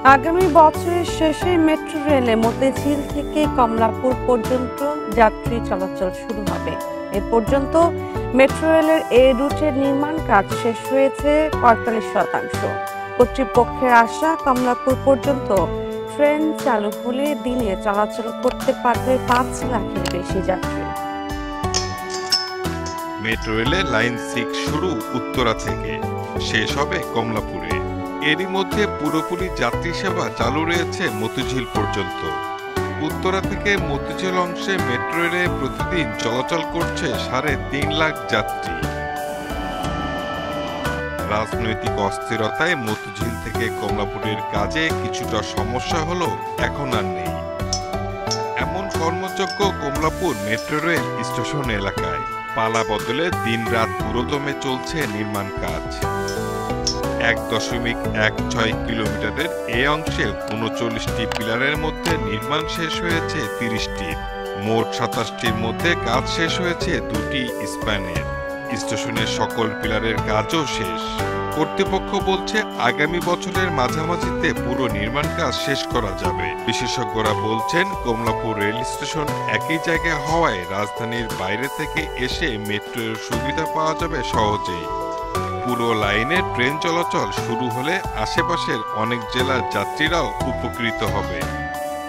আগামী বছরের শেষে মেট্রো রেলে মতিঝিল থেকে কমলাপুর পর্যন্ত যাত্রী চলাচল শুরু হবে। এ পর্যন্ত মেট্রো রেলের এই রুটের নির্মাণ কাজ শেষ হয়েছে ৪৫%। কর্তৃপক্ষের আশা, কমলাপুর পর্যন্ত ট্রেন চালু হলে দিনে চলাচল করতে পারবে ৫ লাখের বেশি যাত্রী। মেট্রো রেলের লাইন 6 শুরু উত্তরা থেকে, শেষ হবে কমলাপুরে। এরই মধ্যে পুরোপুরি যাত্রী সেবা চালু রয়েছে মতিঝিল পর্যন্ত। উত্তরা থেকে মতিঝিল অংশে মেট্রো রেলে প্রতিদিন চলাচল করছে ৩.৫ লাখ যাত্রী। রাজনৈতিক অস্থিরতায় মতিঝিল থেকে কমলাপুরের কাজে কিছুটা সমস্যা হলো এখন আর নেই। এমন কর্মযোগ্য কমলাপুর মেট্রো রেল স্টেশন এলাকায় পালা বদলে দিনরাত পুরোদমে চলছে নির্মাণ কাজ। ১.১৬ কিলোমিটারের এই অংশে ৩৯টি পিলারের মধ্যে নির্মাণ শেষ হয়েছে ৩০টি। মোট ২৭টির মধ্যে কাজ শেষ হয়েছে ২টি স্প্যানের। স্টেশনের সকল পিলারের কাজও শেষ। কর্তৃপক্ষ বলছে আগামী বছরের মাঝামাঝিতে পুরো নির্মাণ কাজ শেষ করা যাবে। বিশেষজ্ঞরা বলছেন কমলাপুর রেল স্টেশন একই জায়গায় হওয়ায় রাজধানীর বাইরে থেকে এসে মেট্রোর সুবিধা পাওয়া যাবে সহজেই। পুরো লাইনে ট্রেন চলাচল শুরু হলে আশেপাশের অনেক জেলার যাত্রীরাও উপকৃত হবে।